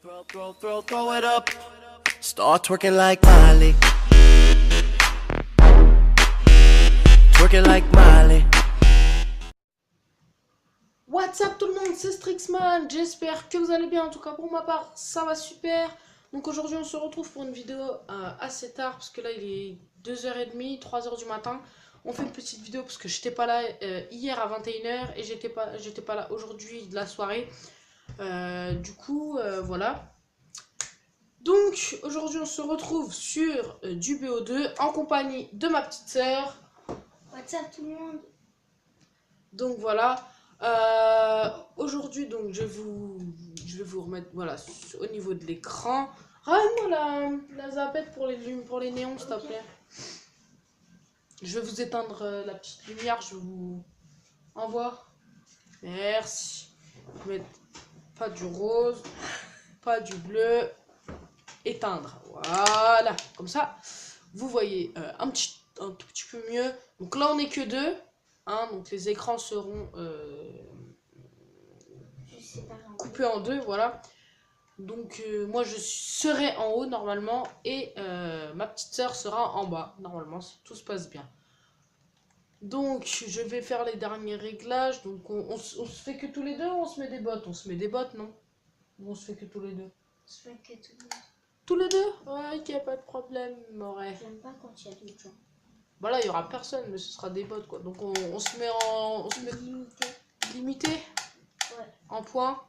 Throw it up. Start twerking like Miley. Twerking like Miley. What's up tout le monde, c'est Strixman, j'espère que vous allez bien, en tout cas pour ma part ça va super. Donc aujourd'hui on se retrouve pour une vidéo assez tard parce que là il est 2h30, 3h du matin. On fait une petite vidéo parce que j'étais pas là hier à 21h et j'étais pas là aujourd'hui de la soirée. Du coup voilà. Donc aujourd'hui on se retrouve sur du BO2 en compagnie de ma petite sœur. What's up tout le monde? Donc voilà. Aujourd'hui donc je vais vous remettre voilà au niveau de l'écran. Ramène-moi la zapette pour les néons s'il te plaît. Je vais vous éteindre la petite lumière, je vous envoie. Merci. Mettre pas du rose, pas du bleu. Éteindre. Voilà. Comme ça, vous voyez un tout petit peu mieux. Donc là on est que deux. Hein, donc les écrans seront coupés en deux, voilà. Donc moi je serai en haut normalement et ma petite sœur sera en bas normalement si tout se passe bien. Donc je vais faire les derniers réglages. Donc on se fait que tous les deux ou on se met des bottes? On se met des bottes, non? Ou on se fait que tous les deux? On se fait que tous les deux. Tous les deux? Ouais, ok, pas de problème, Moret. J'aime pas quand il y a d'autres gens. Bah là il y aura personne mais ce sera des bottes quoi. Donc on se met limité. Ouais. En point.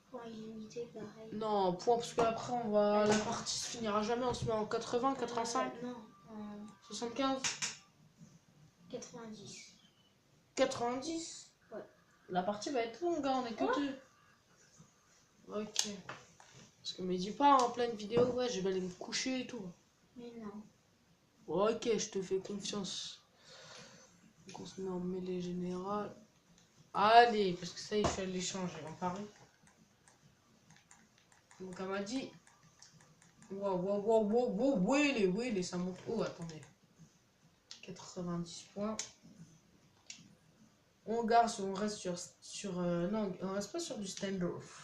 Point illimité pareil. Non, en point parce qu'après on va la partie se finira jamais. On se met en 80, 85, Non, en 75, 90. 90. Ouais. La partie va être longue, hein, on est que deux. Ok. Parce que me dis pas en pleine vidéo, ouais, je vais aller me coucher et tout. Mais non. Ok, je te fais confiance. Donc on se met en mêlée générale. Allez, parce que ça, il faut les changer en Paris. Donc elle m'a dit. Wow, oui, ça monte. Oh, attendez. 90 points. On garde, on reste non, on reste pas sur du standoff.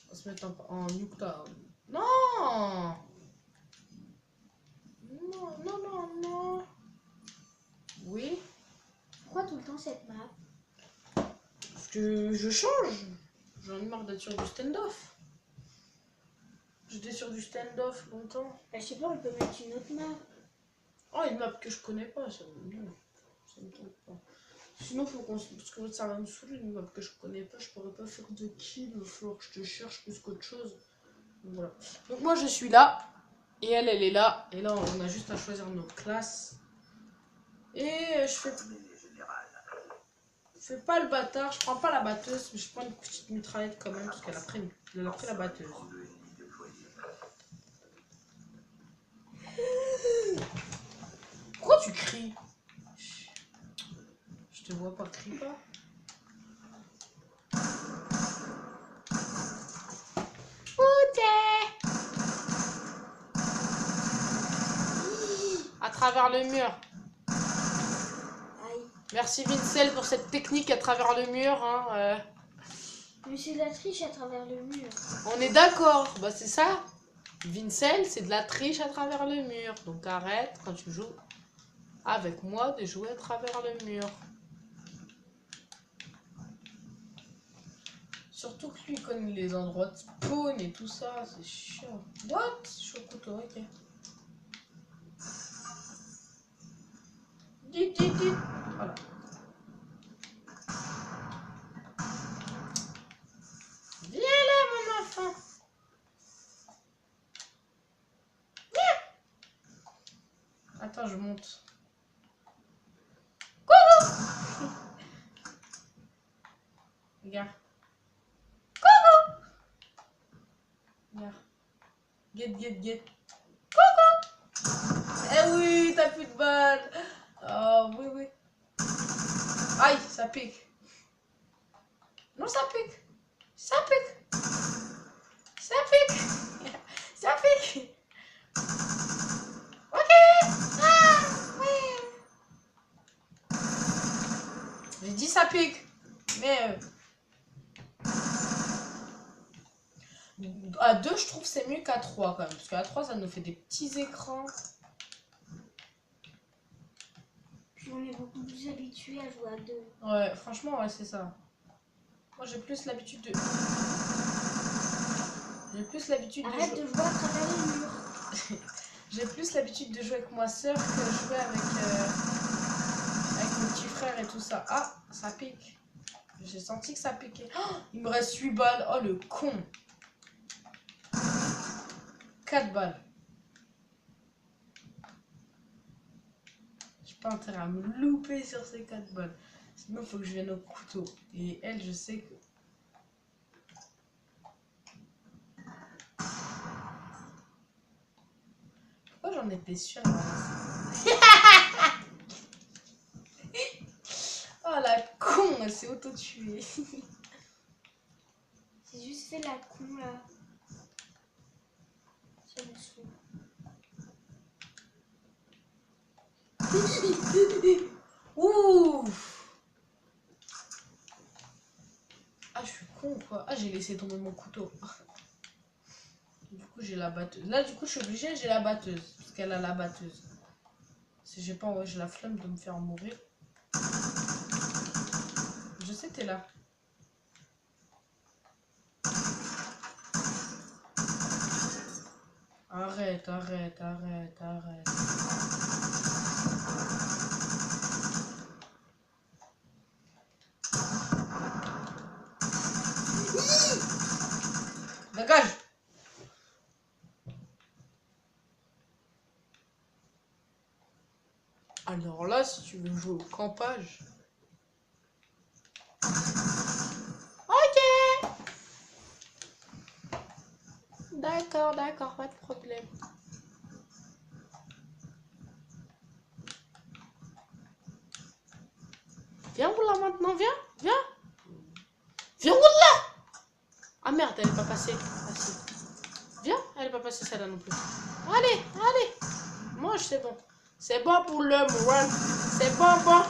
On va se mettre en Nuketown. Non! Non. Oui. Pourquoi tout le temps cette map? Parce que je change. J'en ai marre d'être sur du standoff. J'étais sur du standoff longtemps. Bah, je sais pas, on peut mettre une autre map. Oh, une map que je connais pas, ça me tente pas. Sinon, faut qu'on parce que ça va me saouler une map que je connais pas, je pourrais pas faire de kill, il va falloir que je te cherche plus qu'autre chose. Donc voilà. Donc moi je suis là, et elle est là, et là on a juste à choisir nos classes. Et je fais pas le bâtard, je prends pas la batteuse, mais je prends une petite mitraillette quand même, parce qu'elle a pris la batteuse. Pourquoi tu cries? Je te vois pas, crie pas. À travers le mur. Aïe. Merci Vincel pour cette technique à travers le mur. Hein, Mais c'est de la triche à travers le mur. On est d'accord, bah c'est ça. Vincel, c'est de la triche à travers le mur. Donc arrête quand tu joues avec moi de jouer à travers le mur. Surtout que lui connaît les endroits de spawn et tout ça, c'est chiant. What? Je suis au couteau, ok. Dit. Voilà. Viens là, mon enfant. Viens. Attends, je monte. Coucou. Regarde. Get. Coucou. Eh oui, t'as plus de balles. Oh, oui. Aïe, ça pique. Non, ça pique. Ça pique. Ok. Ah, oui. J'ai dit ça pique. Mais... À 2, je trouve c'est mieux qu'à 3 quand même. Parce qu'à 3, ça nous fait des petits écrans. Puis on est beaucoup plus habitué à jouer à 2. Ouais, franchement, ouais, c'est ça. Moi, j'ai plus l'habitude de... J'ai plus l'habitude Arrête de jouer à travers les murs. J'ai plus l'habitude de jouer avec ma soeur que jouer avec mon petit frère et tout ça. Ah, ça pique. J'ai senti que ça piquait. Oh, il me reste 8 balles. Oh, le con. 4 balles. J'ai pas intérêt à me louper sur ces 4 balles. Sinon, il faut que je vienne au couteau. Et elle, je sais que... Pourquoi j'en étais sûre? Oh, la con, elle s'est auto-tuée. C'est juste fait la con là. Ça me saoule. Ouh. Ah, je suis con ou quoi? Ah, j'ai laissé tomber mon couteau. Du coup, j'ai la batteuse. Là, du coup, je suis obligée, j'ai la batteuse. Parce qu'elle a la batteuse. Si j'ai pas, ouais, j'ai la flemme de me faire mourir. Je sais que t'es là. Arrête, arrête, arrête, arrête. Dégage! Alors là, si tu veux jouer au campage... Ok! D'accord, d'accord, pas de problème. Viens, là maintenant, viens, viens. Viens, là. Ah merde, elle est pas passée. Ah, si. Viens, elle est pas passée celle-là non plus. Allez, allez. Mange, c'est bon. C'est bon pour l'homme, run. C'est bon, bon.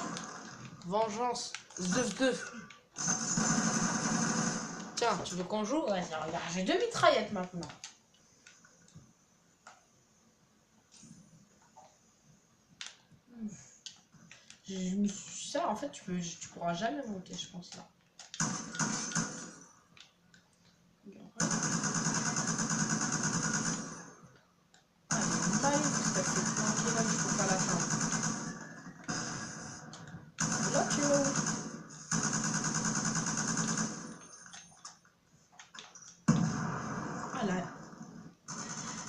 Vengeance. Zduf. Tiens, tu veux qu'on joue? Ouais, regarde, j'ai 2 mitraillettes maintenant. Ça, en fait, tu pourras jamais monter, je pense, là.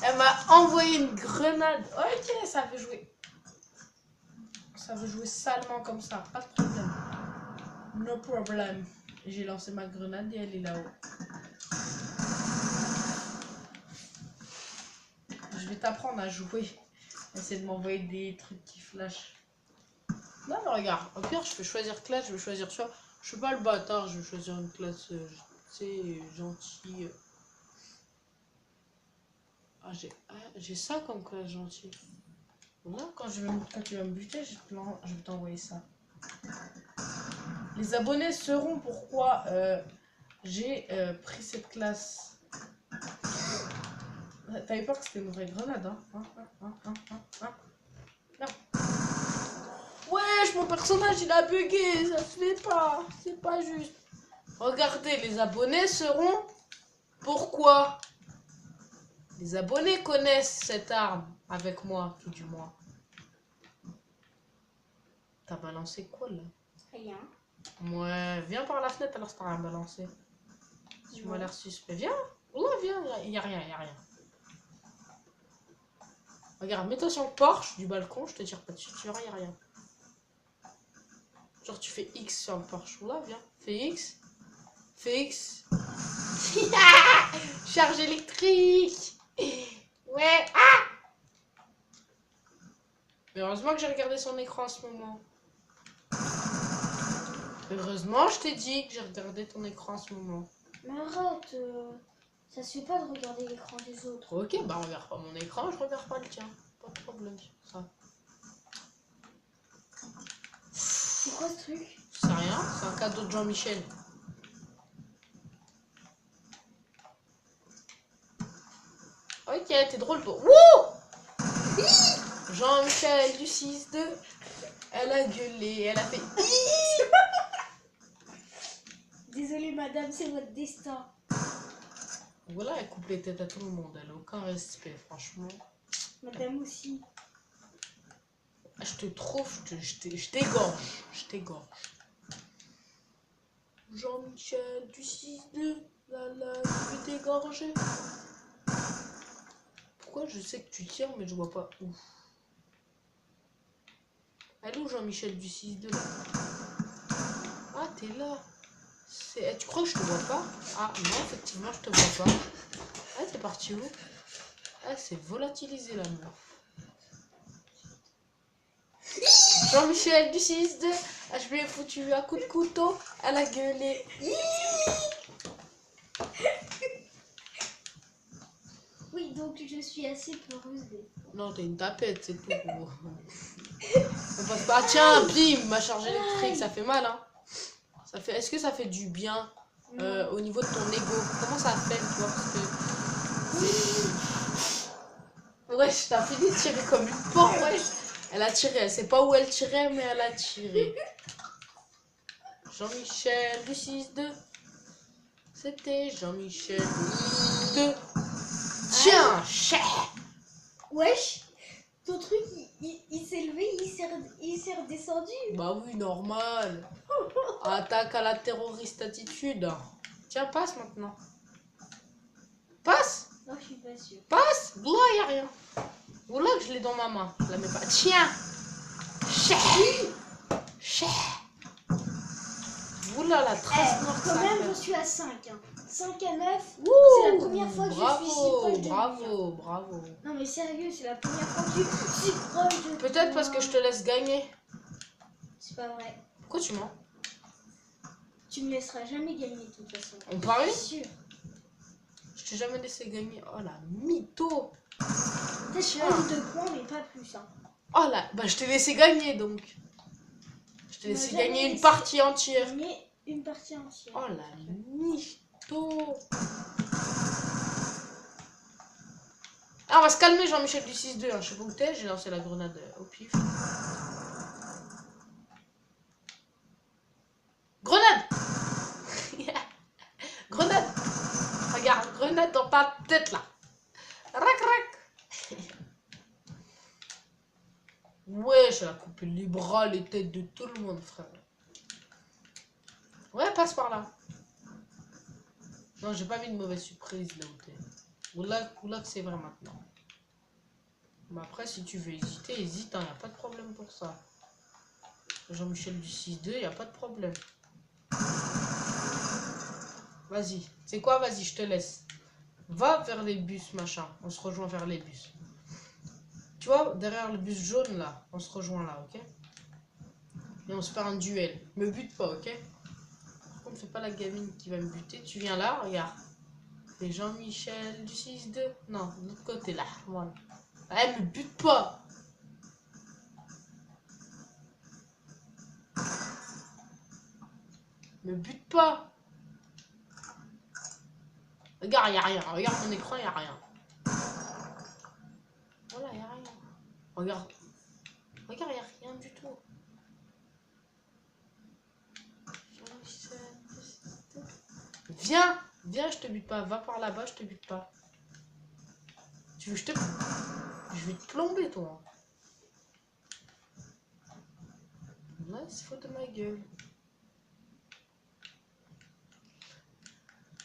Elle m'a envoyé une grenade. Ok, ça veut jouer. Ça veut jouer salement comme ça. Pas de problème. No problem. J'ai lancé ma grenade et elle est là-haut. Je vais t'apprendre à jouer. Essayer de m'envoyer des trucs qui flashent. Non, mais regarde. Au pire, je peux choisir classe. Je vais choisir ça. Je suis pas le bâtard. Je vais choisir une classe, tu sais, gentille. Ah, j'ai ça comme classe gentille. Là, quand tu vas me buter, je vais t'envoyer ça. Les abonnés sauront pourquoi j'ai pris cette classe. T'avais peur que c'était une vraie grenade, hein? Non. Wesh, mon personnage il a bugué, ça se fait pas. C'est pas juste. Regardez, les abonnés sauront pourquoi. Les abonnés connaissent cette arme avec moi, tout du moins. T'as balancé quoi là? Rien. Ouais, viens par la fenêtre alors si t'as rien balancé. Tu m'as l'air suspect. Viens, là viens, y a rien. Regarde, mets-toi sur le porche du balcon, je te tire pas dessus, tu verras, y a rien. Genre tu fais X sur le porche. Là, viens, fais X. Charge électrique. Ouais, Mais heureusement que j'ai regardé son écran en ce moment. Heureusement, je t'ai dit que j'ai regardé ton écran en ce moment. Mais arrête, ça se fait pas de regarder l'écran des autres. Ok, bah regarde pas mon écran, je regarde pas le tien. Pas de problème sur ça. C'est quoi ce truc? Je sais rien, c'est un cadeau de Jean-Michel. Ok, t'es drôle toi. Wouh! Jean-Michel du 6-2. Elle a gueulé, elle a fait. Désolée madame, c'est votre destin. Voilà, elle coupe les têtes à tout le monde. Elle a aucun respect, franchement. Madame aussi. Je te trouve, je t'égorge. Je t'égorge. Jean-Michel du 6-2. Là, je vais t'égorger. Pourquoi je sais que tu tires, mais je vois pas où. Elle est où Jean-Michel du 6-2 là? Ah, t'es là. Tu crois que je te vois pas? Ah, non, effectivement, je te vois pas. Ah, t'es parti où? Ah, c'est volatilisé la meuf. Jean-Michel du 6-2. Ah, je lui ai foutu un coup de couteau. Elle a gueulé. Oui, donc je suis assez peureuse. Non, t'es une tapette, c'est tout. On passe pas. Ah, tiens, bim, ma charge électrique, ça fait mal, hein. Ça fait. Est-ce que ça fait du bien au niveau de ton ego? Comment ça fait, tu vois? Parce que. Wesh, t'as fini de tirer comme une porte, wesh. Elle a tiré, elle sait pas où elle tirait, mais elle a tiré. Jean-Michel du 6-2. C'était Jean-Michel du 6-2. Tiens, chef. Wesh, ton truc il s'est levé, il s'est redescendu. Bah oui, normal. Attaque à la terroriste attitude. Tiens, passe maintenant. Passe. Non, je suis pas sûre. Passe. Là, y a rien. Voilà que je l'ai dans ma main. Je la mets pas. Tiens. Chef. Oula, la trace noire que Quand ça même, fait. je suis à 5. 5 à 9. Ouh, C'est la première fois que je suis si proche de lui. Bravo. Non, mais sérieux, c'est la première fois que je suis si proche de Peut-être parce que je te laisse gagner. C'est pas vrai. Pourquoi tu mens? Tu me laisseras jamais gagner de toute façon. On parie? Je suis sûre. Je t'ai jamais laissé gagner. Oh la mytho. Peut-être Tiens. 2 points, mais pas plus. Hein. Oh là, bah je t'ai laissé gagner donc. Je t'ai laissé m'as jamais gagner une laissé partie entière. Gagner une partie entière. Oh la mytho. Ah, on va se calmer Jean-Michel du 6-2. Hein. Je sais pas où t'es, j'ai lancé la grenade au pif. Grenade. Grenade. Regarde, grenade dans ta tête là. Rac. Wesh, elle a coupé les bras, les têtes de tout le monde, frère. Ouais, passe par là. Non, j'ai pas mis de mauvaise surprise là où t'es. Oula que c'est vrai maintenant. Mais après, si tu veux hésiter, hésite, hein, y a pas de problème pour ça. Jean-Michel du 6-2, y a pas de problème. Vas-y. C'est quoi? Vas-y, je te laisse. Va vers les bus, machin. On se rejoint vers les bus. Tu vois, derrière le bus jaune, là. On se rejoint là, ok? Et on se fait un duel. Me bute pas, ok? Par contre, fais pas la gamine qui va me buter. Tu viens là, regarde. C'est Jean-Michel du 6-2. Non, de l'autre côté, là. Voilà. Eh, me bute pas! Me bute pas! Regarde, y a rien. Regarde mon écran, y a rien. Voilà, y a rien. Regarde. Regarde, y a rien du tout. Viens! Viens, je te bute pas. Va par là-bas, je te bute pas. Tu veux que je te... Je vais te plomber, toi. Ouais, c'est faute de ma gueule.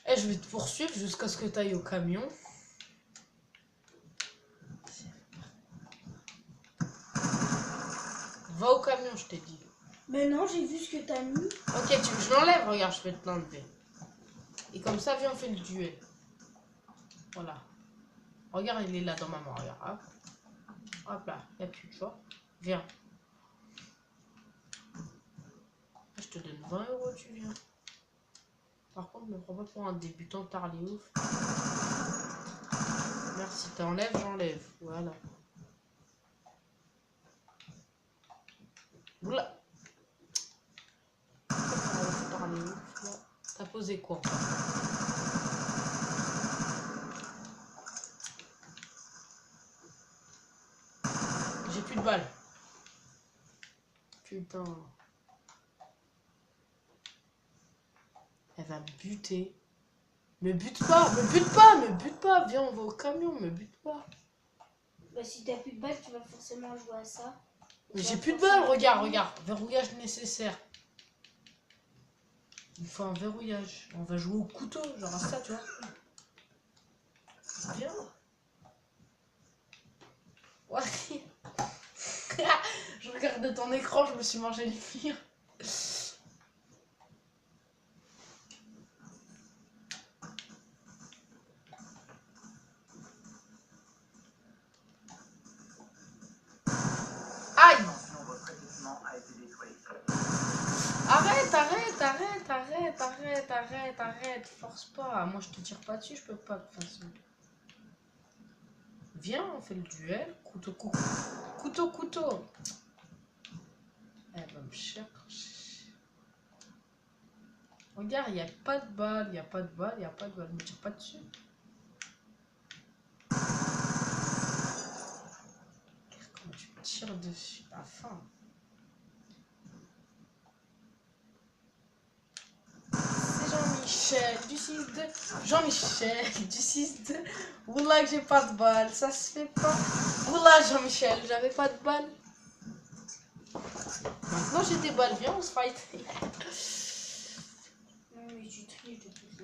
Eh, je vais te poursuivre jusqu'à ce que tu ailles au camion. Va au camion, je t'ai dit. Mais non, j'ai vu ce que t'as mis. Ok, tu veux que je l'enlève? Regarde, je vais te l'enlever. Et comme ça, viens, on fait le duel. Voilà. Regarde, il est là dans ma main, regarde. Hop, hop là, il n'y a plus, tu vois. Viens. Je te donne 20 €, tu viens. Par contre, ne me prends pas pour un débutant tarli ouf. Merci, t'enlèves, j'enlève. Voilà. Oula. T'as posé quoi? plus de balles. Putain. Elle va me buter. Me bute pas, me bute pas, me bute pas. Viens, on va au camion, me bute pas. Bah, si t'as plus de balles, tu vas forcément jouer à ça. Mais j'ai plus de balles, regarde, regarde. Verrouillage nécessaire. Il faut un verrouillage. On va jouer au couteau, genre à ça, tu vois. Viens. Ouais. Je regardais ton écran, je me suis mangé le mur. Aïe! Arrête, arrête, arrête, arrête, arrête, arrête, arrête. Force pas. Moi, je te tire pas dessus, je peux pas de toute façon. Viens, on fait le duel. Couteau, couteau. Couteau, couteau. Elle va me chercher. Regarde, il n'y a pas de balle, il n'y a pas de balle, il n'y a pas de balle. Ne me tire pas dessus. Regarde comment tu me tires dessus. À la fin. Jean-Michel du 6-2. Jean-Michel du 6-2. Oula que j'ai pas de balle. Ça se fait pas. Oula Jean-Michel, j'avais pas de balle. Maintenant j'ai des balles. Viens on se fight. Non mais tu triches de toute façon.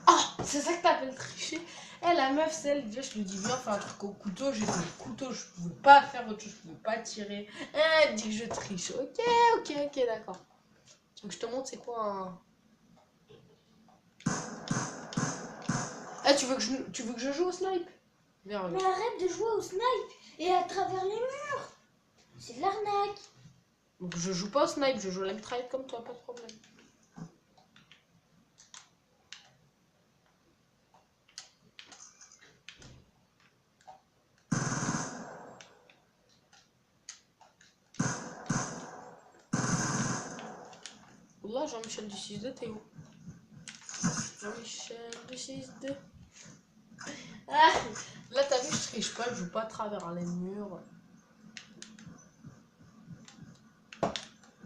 Oh, c'est ça que t'appelles tricher. Eh la meuf celle, je lui dis viens faire un truc au couteau. J'ai fait le couteau, je pouvais pas faire autre chose, je pouvais pas tirer. Elle dit que je triche. Ok d'accord. Donc je te montre c'est quoi un... Eh, tu veux que je joue au snipe? Viens, Mais arrête de jouer au snipe et à travers les murs. C'est de l'arnaque. Donc je joue pas au snipe, je joue à la mitraillette comme toi, pas de problème. Oula, Jean-Michel du 6-2, t'es où? Jean-Michel du 6-2. Ah, là, t'as vu, je triche pas, je joue pas à travers les murs.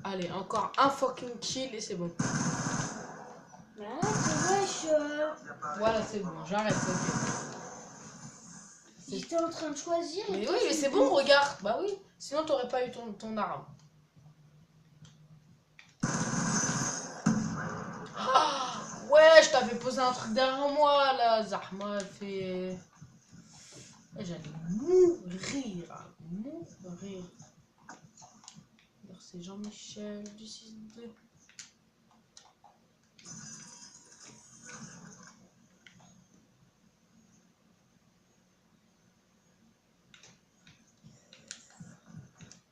Allez, encore un fucking kill et c'est bon. Arrête, wesh. Voilà, c'est bon, j'arrête, ok. J'étais en train de choisir. Et Mais toi, oui, mais tu c'est me bon, dis- regarde. Bah oui, sinon t'aurais pas eu ton arme. Ah, ouais, je t'avais posé un truc derrière moi, là. Zahma, elle fait... J'allais mourir. Mourir. C'est Jean-Michel du 6-2.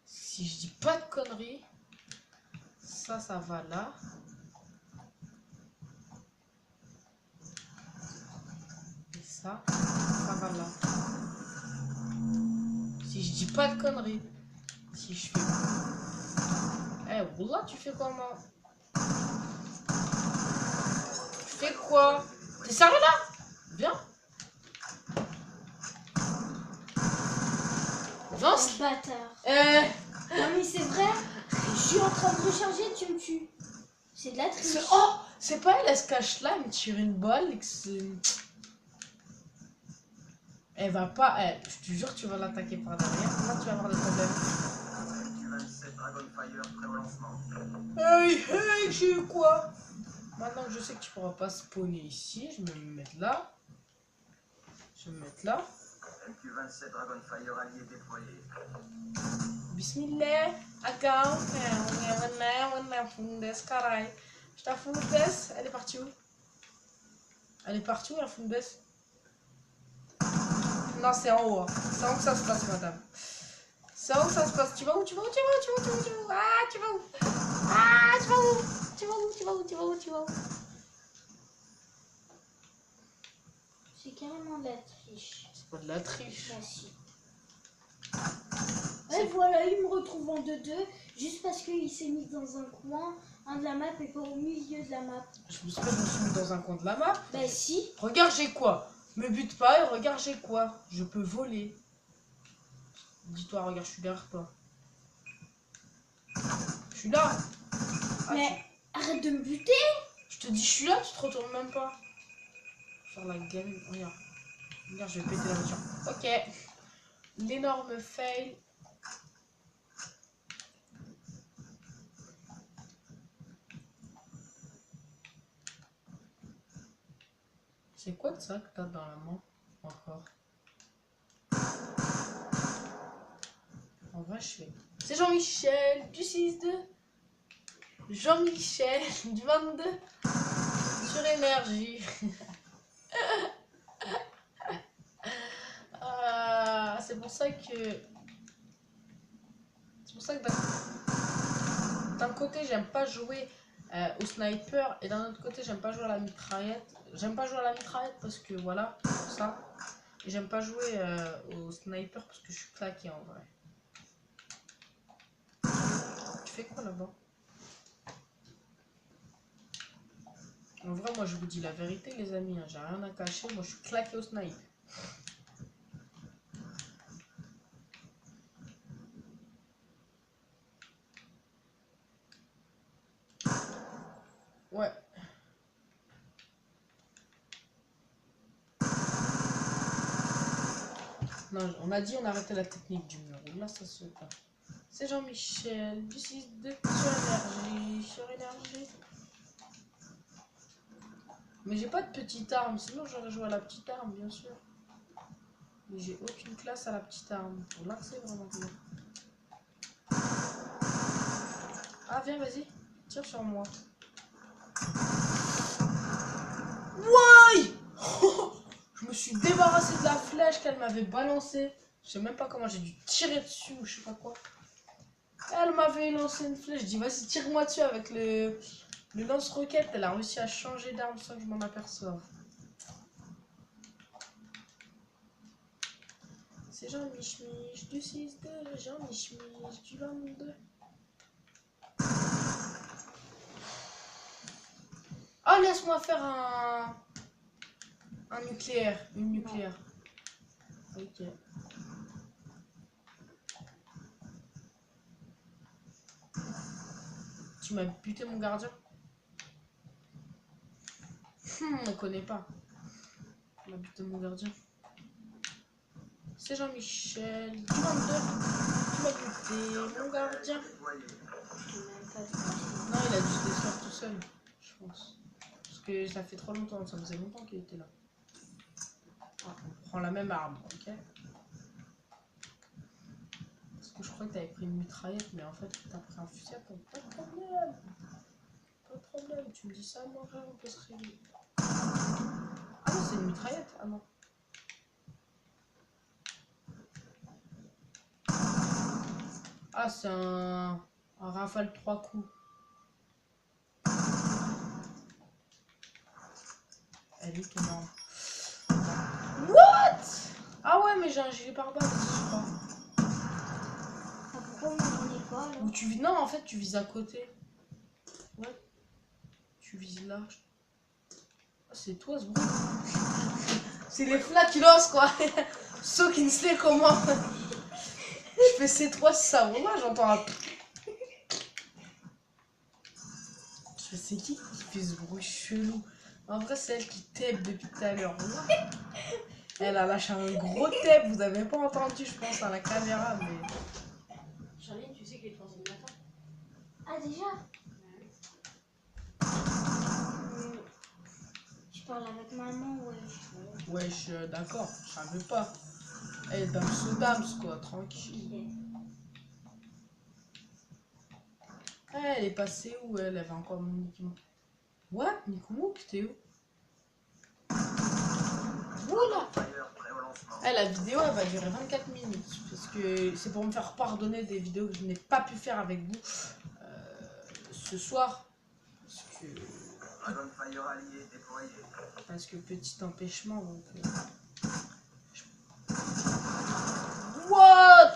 Si je dis pas de conneries, ça va là. Et ça va là. Si je dis pas de conneries, si je fais... Eh, Wallah, tu fais comment? Tu fais quoi? T'es sérieux là? Viens. Viens. Oh, bâtard. Eh. Non mais c'est vrai. Je suis en train de recharger, tu me tues. C'est de la triche. Oh, c'est pas elle se cache là, elle me tire une balle et que c'est... Elle va pas... Eh, je te jure, tu vas l'attaquer par derrière. Là, tu vas avoir des problèmes. Hey, hey, j'ai eu quoi? Maintenant que je sais que tu pourras pas spawner ici, je vais me mettre là. Je vais me mettre là. MQ-27 Dragonfire allié déployé. Bismillah. Account. Je t'ai Fundes. Elle est partie où? Elle est partie où la Fundes? Non, c'est en haut. C'est en haut que ça se passe, madame. C'est en haut que ça se passe. Tu vas où? Tu vas où? Tu vas où? Tu vas où? Tu vas où? Ah, tu vas où? Ah, tu vas où? Tu vas où? Tu vas où? Tu vas où? Tu vas où? C'est carrément de la triche. C'est pas de la triche. Bah si. Et voilà, il me retrouve en 2-2 juste parce qu'il s'est mis dans un coin, un de la map et pas au milieu de la map. Je me suis mis dans un coin de la map. Bah si. Regarde, j'ai quoi? Me bute pas et regarde, j'ai quoi? Je peux voler. Dis-toi, regarde, je suis derrière toi. Je suis là. Ah, Mais arrête de me buter. je te dis, je suis là, tu te retournes même pas. Faire la game. Regarde. Regarde, je vais péter la voiture. Ok. L'énorme fail. C'est quoi de ça que t'as dans la main? Encore. En vrai, je fais. C'est Jean-Michel du 6-2. Jean-Michel du 22. Sur énergie. C'est pour ça que. C'est pour ça que d'un côté, j'aime pas jouer au sniper et d'un autre côté, j'aime pas jouer à la mitraillette. J'aime pas jouer à la mitraillette parce que voilà, ça. Et j'aime pas jouer au sniper parce que je suis claqué en vrai. Tu fais quoi là-bas? En vrai, moi je vous dis la vérité, les amis, hein, j'ai rien à cacher. Moi je suis claqué au sniper. Ouais. Non, on a dit on arrêtait la technique du mur. Là, ça se fait. C'est Jean-Michel du 6-2 sur énergie. Mais j'ai pas de petite arme, sinon j'aurais joué à la petite arme, bien sûr. Mais j'ai aucune classe à la petite arme. Bon, là, c'est vraiment bien. Ah, viens, vas-y. Tire sur moi. Wouah. Je me suis débarrassé de la flèche qu'elle m'avait balancée. Je sais même pas comment j'ai dû tirer dessus ou je sais pas quoi. Elle m'avait lancé une flèche. Je dis, vas-y, tire-moi dessus avec le lance-roquette. Elle a réussi à changer d'arme sans que je m'en aperçoive. C'est Jean-Mich-Mich du 6-2, Jean-Mich-Mich du 22. Ah, laisse-moi faire un nucléaire, une nucléaire. Ok. Tu m'as buté mon gardien. On connaît pas. Tu m'as buté mon gardien. C'est Jean-Michel du 22. Tu m'as buté mon gardien. Non, il a dû se défaire tout seul, je pense. Parce que ça fait trop longtemps, ça faisait longtemps qu'il était là. Ah, on prend la même arme, ok? Parce que je crois que t'avais pris une mitraillette, mais en fait t'as pris un fusil à pompe. Pas de problème. Pas de problème, tu me dis ça, moi on peut se régler. Ah non, c'est une mitraillette. Ah non. Ah, c'est un rafale 3 coups. Elle est énorme. What? Ah ouais, mais j'ai un gilet pare-balles aussi, je crois. Ah, pourquoi on n'en est pas là? Ou tu vis... Non, en fait, tu vises à côté. Ouais. Tu vises là. Ah, c'est toi, ce bruit. C'est les flatulences, quoi. Ceux qui ne sait comment. Je fais c'est toi, ça. Moi, j'entends un... Je fais c'est qui fait ce bruit chelou? En vrai, c'est elle qui tape depuis tout à l'heure. Elle a lâché un gros tape. Vous avez pas entendu, je pense, à la caméra, mais... Charline, tu sais qu'il est 3h du matin. Ah, déjà? Tu parles avec maman, ouais. Ouais, je suis d'accord, je savais pas. Elle est dans le dams, quoi, tranquille. Elle est passée où, elle avait encore mon Mickey Mouse. What? Mickey Mouse, t'es où? Voilà. La vidéo, elle va durer 24 minutes. Parce que c'est pour me faire pardonner des vidéos que je n'ai pas pu faire avec vous ce soir. Parce que petit empêchement, donc... What?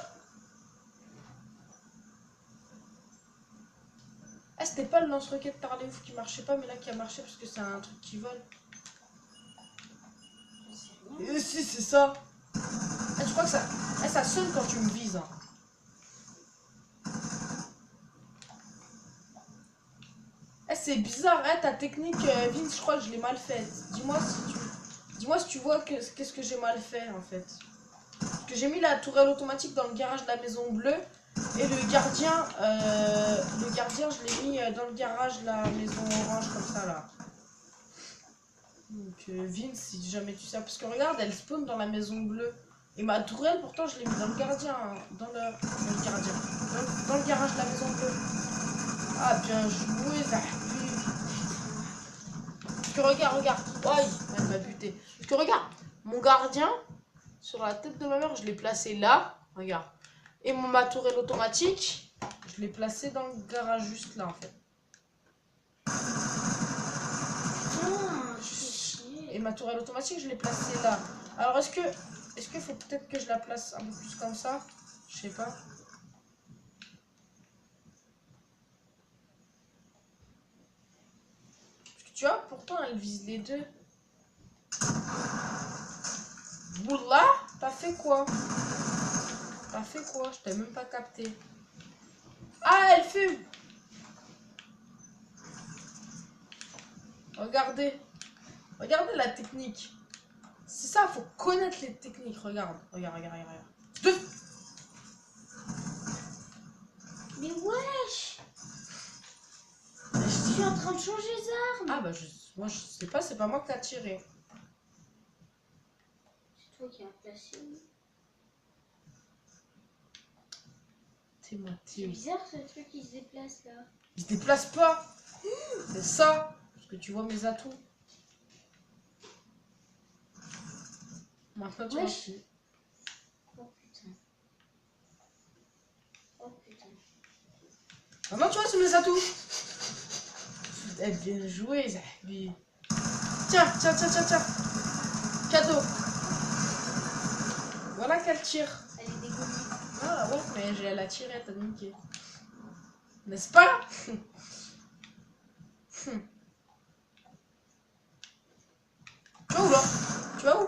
Ah, c'était pas le lance-roquette par les ouf qui marchait pas, mais là qui a marché parce que c'est un truc qui vole. Et si, c'est ça. Ah, tu crois que ça... Ah, ça sonne quand tu me vises. Hein. Eh, c'est bizarre, hein, ta technique, Vince, je crois que je l'ai mal faite. Dis-moi si tu vois qu'est-ce que j'ai mal fait, en fait. Parce que j'ai mis la tourelle automatique dans le garage de la maison bleue. Et le gardien, je l'ai mis dans le garage de la maison orange, comme ça, là. Donc, Vince, si jamais tu sais... Parce que regarde, elle spawn dans la maison bleue. Et ma tourelle, pourtant, je l'ai mis dans le gardien. Hein, dans le gardien. Dans le garage de la maison bleue. Ah, bien joué, Zahbi. Parce que regarde. Aïe, elle m'a buté. Parce que regarde, mon gardien, sur la tête de ma mère, je l'ai placé là. Regarde. Et ma tourelle automatique, je l'ai placé dans le garage juste là, en fait. Et ma tourelle automatique, je l'ai placée là. Alors, est-ce qu'il faut peut-être que je la place un peu plus comme ça? Je sais pas. Parce que tu vois, pourtant, elle vise les deux. Boula, t'as fait quoi? T'as fait quoi? Je t'ai même pas capté. Ah, elle fume! Regardez. Regardez la technique. C'est ça, faut connaître les techniques. Regarde. Deux. Mais wesh! Je suis en train de changer d'arme. Ah bah moi je sais pas, c'est pas moi qui a tiré. C'est toi qui as placé. C'est C'est bizarre ce truc qui se déplace là. Il se déplace pas. C'est ça. Parce que tu vois mes atouts. Maintenant tu vois. Wesh. Oh putain. Oh putain. Maintenant tu vois sur mes atouts. Eh bien joué, Zahbi. Tiens. Cadeau. Voilà qu'elle tire. Elle est dégoûtée. Ah ouais, mais elle a tiré, t'as niqué. N'est-ce pas? Tu vas où là? Tu vas où?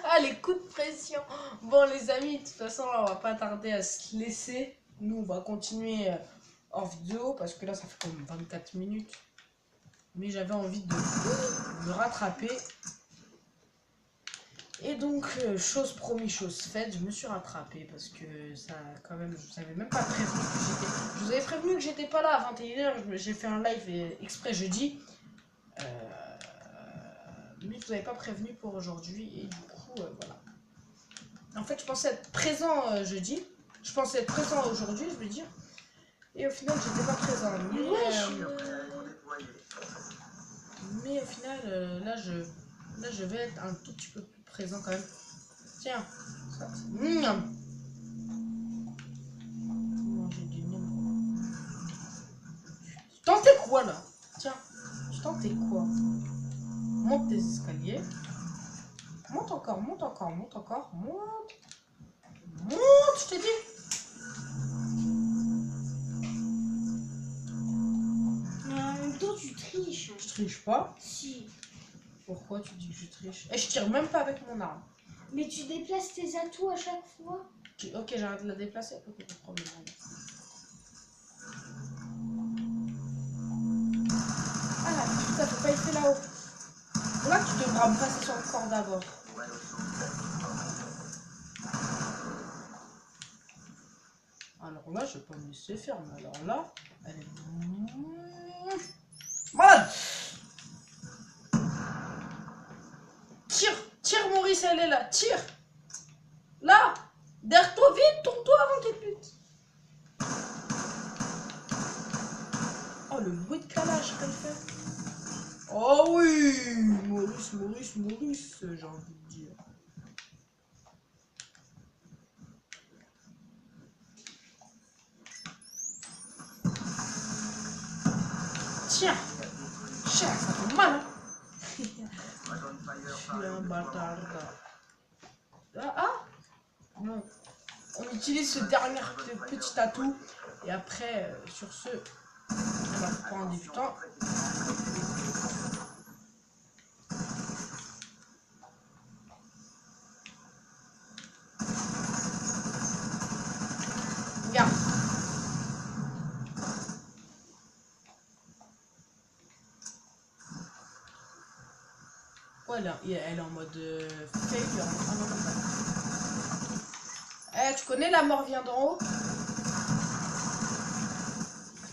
Ah, les coups de pression. Bon les amis, de toute façon là, on va pas tarder à se laisser. Nous on va continuer en vidéo parce que là ça fait comme 24 minutes. Mais j'avais envie de me rattraper. Et donc, chose promis, chose faite, je me suis rattrapée parce que ça, quand même, je vous avais même pas prévenu que j'étais... Je vous avais prévenu que j'étais pas là à 21h, j'ai fait un live exprès jeudi. Mais je vous avais pas prévenu pour aujourd'hui et du coup, voilà. En fait, je pensais être présent jeudi. Je pensais être présent aujourd'hui, je veux dire. Et au final, j'étais pas présent. Mais au final, là, je vais être un tout petit peu plus présent quand même. Tiens, ça. Manger du nom. Tu tentais quoi là? Tiens, tu tentais quoi? Monte tes escaliers. Monte encore. Monte, je t'ai dit. Mais en même temps, tu triches. Je triche pas. Si. Pourquoi tu dis que je triche? Et je tire même pas avec mon arme. Mais tu déplaces tes atouts à chaque fois. Ok, j'arrête de la déplacer. Ok, pas de problème. Ah là, putain, faut pas être là-haut. Là, tu devras me passer sur le corps d'abord. Alors là, je vais pas me laisser faire, mais alors là, elle est... Malade. Tire Maurice, elle est là, tire. Là, derrière toi, vite, tourne-toi avant qu'elle pute. Oh, le bruit de calage qu'elle fait. Oh oui, Maurice, j'ai envie de dire. Tiens, ça fait mal, hein. Je suis un bâtard. Bon. On utilise ce dernier petit atout. Et après, sur ce, on va prendre du temps. elle est en mode failure. Ah non, non. Eh, tu connais la mort vient d'en haut?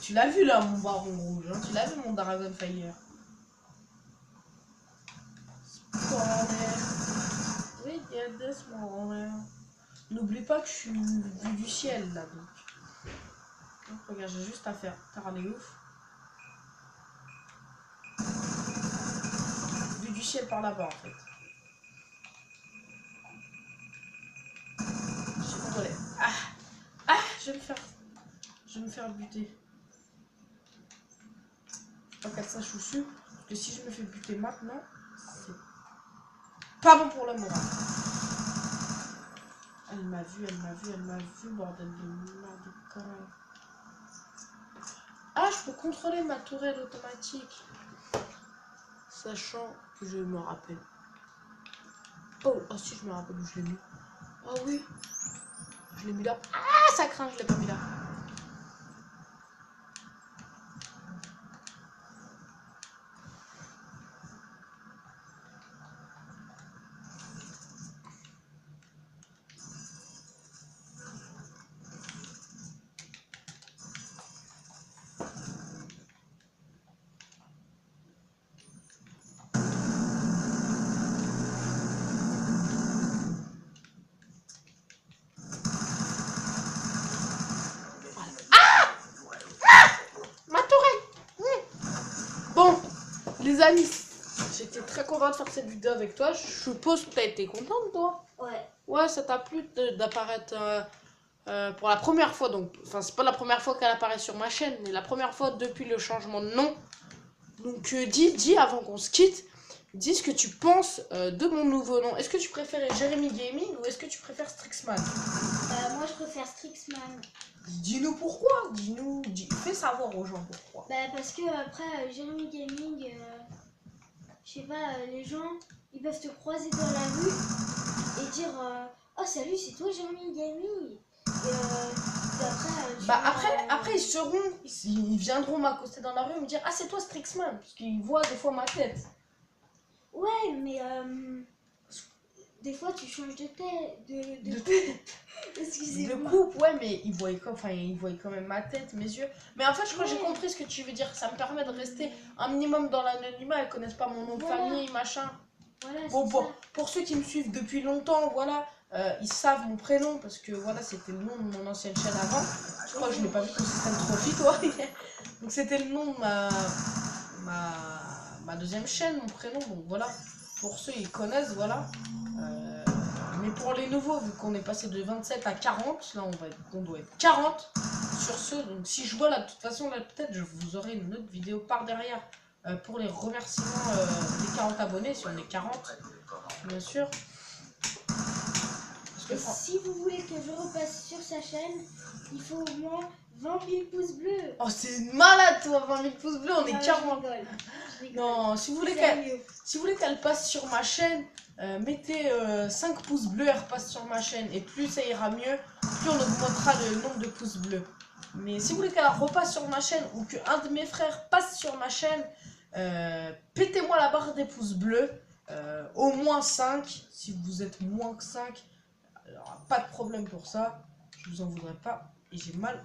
Tu l'as vu là, mon baron rouge. Hein, tu l'as vu, mon Dragon Fire. Oui, il y a des morts. N'oublie pas que je suis vue du ciel là. Donc, regarde, j'ai juste à faire. T'as les ouf. Vue du ciel par là-bas en fait. Je suis contrôlée. Ah, je vais me faire buter. Pas qu'elle sache où je suis. Parce que si je me fais buter maintenant, c'est pas bon pour le moral. Elle m'a vu, bordel de merde de conneries. Ah, je peux contrôler ma tourelle automatique. Sachant que je me rappelle. Oh si, je me rappelle où je l'ai mis. Oh oui. Je l'ai mis là. Ah, ça craint, je l'ai pas mis là. Les amis, j'étais très contente de faire cette vidéo avec toi. Je suppose que tu as été contente, toi? Ouais. Ouais, ça t'a plu d'apparaître pour la première fois. Donc, enfin, c'est pas la première fois qu'elle apparaît sur ma chaîne, mais la première fois depuis le changement de nom. Donc, dis avant qu'on se quitte, dis ce que tu penses de mon nouveau nom. Est-ce que tu préférais Jérémy Gaming ou est-ce que tu préfères Strixman? Moi, je préfère Strixman. Dis-nous pourquoi. Fais savoir aux gens pourquoi. Bah, parce que après, Jérémy Gaming, je sais pas, les gens, ils peuvent te croiser dans la rue et dire oh, salut, c'est toi, Jérémy Gaming. Et après, ils viendront m'accoster dans la rue et me dire ah, c'est toi, Strixman. Parce qu'ils voient des fois ma tête. Ouais, mais des fois, tu changes de tête. De Excusez-moi. De coupe, ouais, mais ils voient quand même ma tête, mes yeux. Mais en fait, je crois que j'ai compris ce que tu veux dire. Ça me permet de rester un minimum dans l'anonymat. Ils connaissent pas mon nom de famille, machin. Voilà, Bon, pour ceux qui me suivent depuis longtemps, voilà, ils savent mon prénom parce que voilà, c'était le nom de mon ancienne chaîne avant. Je crois que je l'ai pas vu comme System Trophy, toi. Donc c'était le nom de ma deuxième chaîne, mon prénom. Donc voilà, pour ceux ils connaissent, voilà. Mais pour les nouveaux, vu qu'on est passé de 27 à 40, là on doit être 40 sur ce. Donc si je vois là, de toute façon, là peut-être je vous aurai une autre vidéo par derrière pour les remerciements des 40 abonnés, si on est 40, bien sûr. Parce que, Et si vous voulez que je repasse sur sa chaîne, il faut au moins 20 000 pouces bleus. oh, c'est malade toi, 20 000 pouces bleus, on est Non, 40. je rigole. Non, si vous voulez qu'elle passe sur ma chaîne, mettez 5 pouces bleus, elle repasse sur ma chaîne. Et plus ça ira mieux, plus on augmentera le nombre de pouces bleus. Mais si vous voulez qu'elle repasse sur ma chaîne ou qu'un de mes frères passe sur ma chaîne, pétez-moi la barre des pouces bleus. Au moins 5. Si vous êtes moins que 5, alors pas de problème pour ça. Je vous en voudrais pas. Et j'ai mal.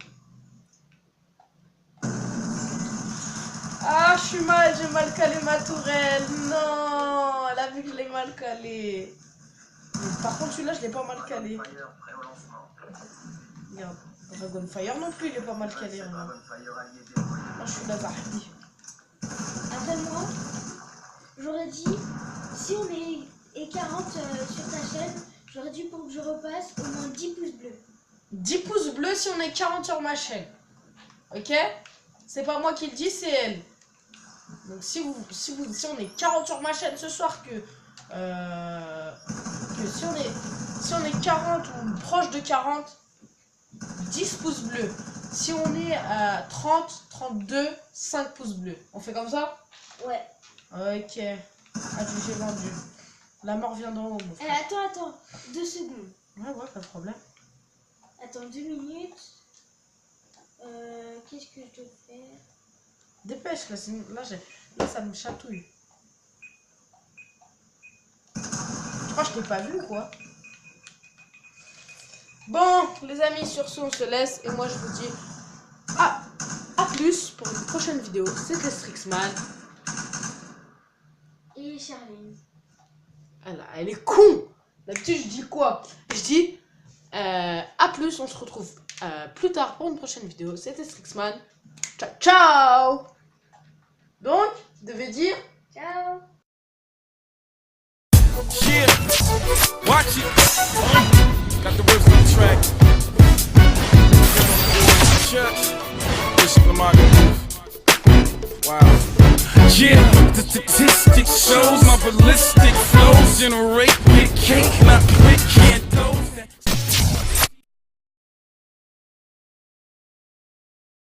Ah, j'ai mal calé ma tourelle. Non, elle a vu que je l'ai mal calé. Mais par contre, celui-là, je l'ai pas mal calé. Regarde, Dragonfire non plus, il est pas mal calé. Moi, je suis la Zarbi. Après moi, j'aurais dit, si on est 40 sur ta chaîne, j'aurais dit pour que je repasse au moins 10 pouces bleus. 10 pouces bleus si on est 40 sur ma chaîne. Ok? C'est pas moi qui le dis, c'est elle. Donc si on est 40 sur ma chaîne ce soir, que si on est 40 ou proche de 40, 10 pouces bleus. Si on est à 30, 32, 5 pouces bleus. On fait comme ça? Ouais. Ok. Adjugé vendu. La mort vient d'en haut, mon frère. Attends, 2 secondes. Ouais, pas de problème. Attends, 2 minutes. Qu'est-ce que je dois faire? Dépêche, là, là ça me chatouille. crois que je t'ai pas vu, quoi. Bon, les amis, sur ce, on se laisse. Et moi, je vous dis à plus pour une prochaine vidéo. C'était Strixman. Et Charline. Elle est con. D'habitude, je dis quoi? Je dis à plus. On se retrouve plus tard pour une prochaine vidéo. C'était Strixman. Ciao, ciao. Donc, je devais dire... Ciao. Yeah.